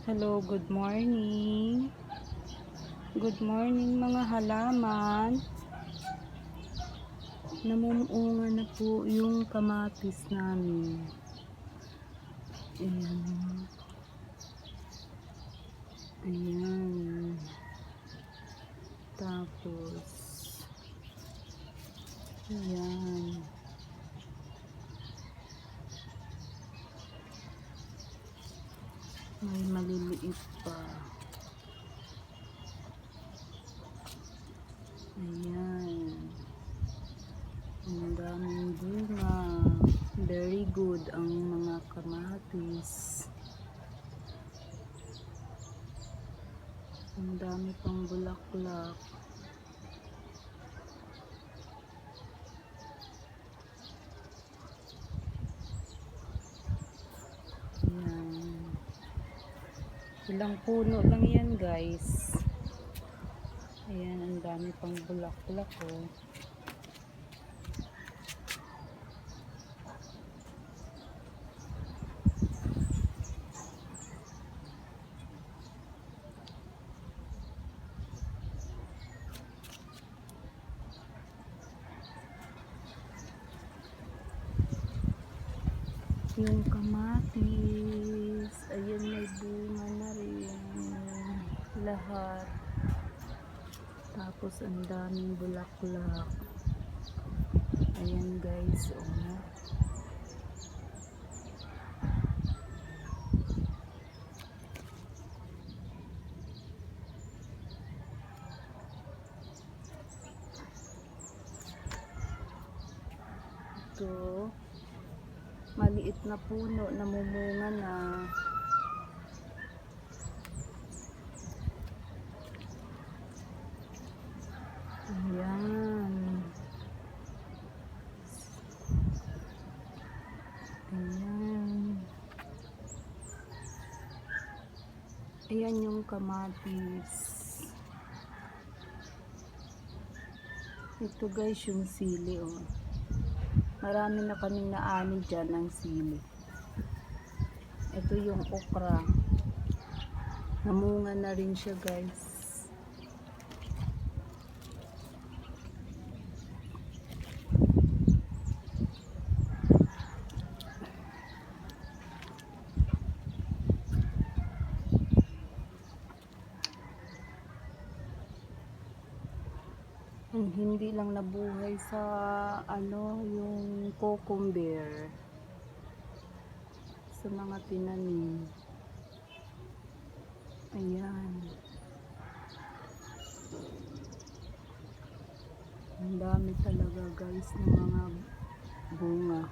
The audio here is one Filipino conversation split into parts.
Hello, good morning. Good morning mga halaman. Namumuunga na po yung kamatis namin. Ayan. Ayan. Tapos, ayan. May maliliit pa. Ayan. Ang daming bunga. Very good ang mga kamatis. Ang dami pang bulaklak. Ayan. Ilang puno lang yan, guys. Ayan, ang dami pang bulaklak, oh. Yung kamatis, ayan, may bunga na rin lahat. Tapos ang daming bulaklak. Ayan, guys, oh. Ito, maliit na puno, namumunga na. Ayan. Ayan. Ayan yung kamatis. Ito, guys, yung sili, oh. Marami na kaming naani dyan ng sili. Ito yung okra. Namunga na rin siya, guys. Hindi lang nabuhay sa yung cucumber sa mga tinanim. Ayan, ang dami talaga, guys, ng mga bunga.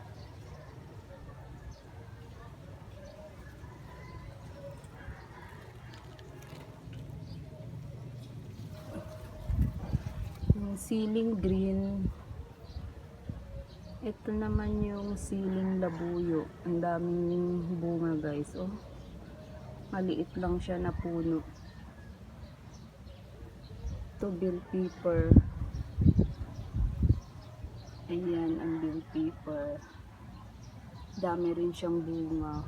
Yung siling green, ito naman yung siling labuyo. Ang daming bunga, guys, oh. Maliit lang siya na puno. Ito, bell pepper. Ayan ang bell pepper. Dami rin siyang bunga.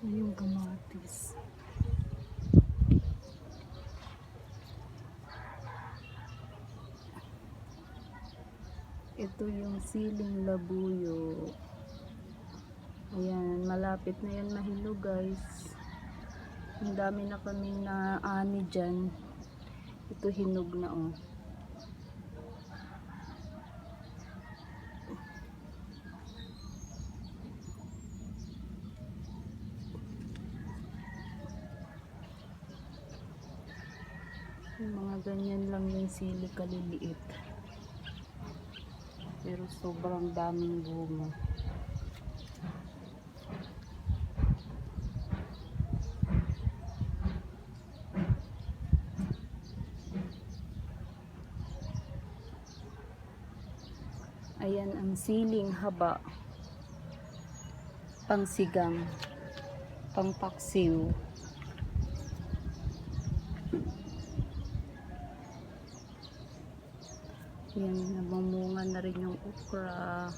Ayan yung kamatis. Ito yung siling labuyo. Ayan, malapit na yan mahilog, guys. Ang dami na kaming naani dyan. Ito hinog na, oh. Yung mga ganyan lang yung sili, kaliliit. Pero sobrang daming bunga. Ayan ang siling haba. Pangsigang, pangpaksiw. Yan, namumunga na rin yung okra.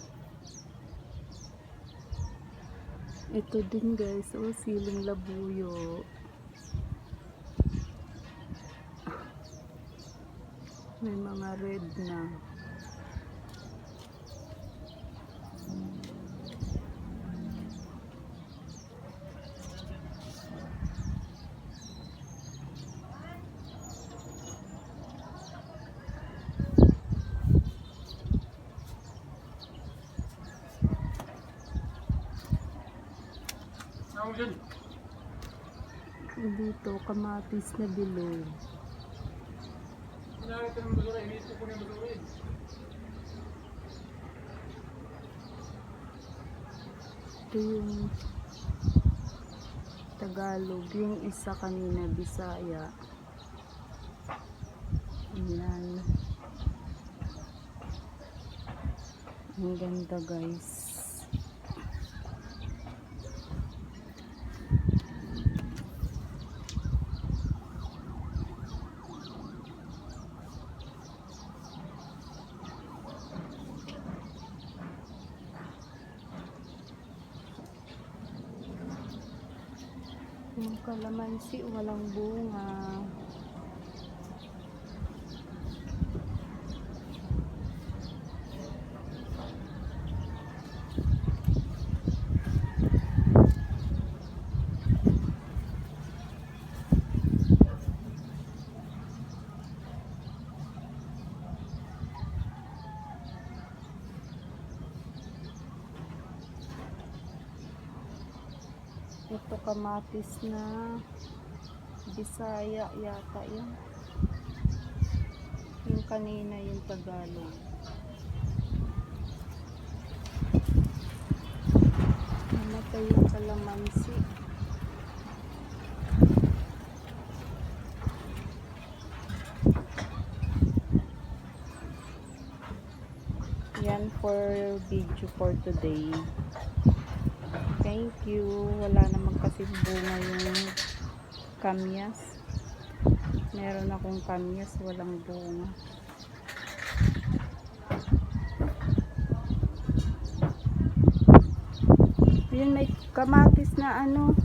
Ito din guys, oh, siling labuyo. May mga red na. Dito, kamatis na bilog. Ito yung Tagalog, yung isa kanina Bisaya. Ayan. Ang ganda guys. Yung kalamansi walang bunga. Ito kamatis na Bisaya yata yun. Yung kanina yung Tagalog. Namatay yung kalamansi. Yan for video for today. Thank you. Wala naman kasi bunga yung kamyas. Meron akong kamyas, walang bunga. Yun, may kamatis na ano,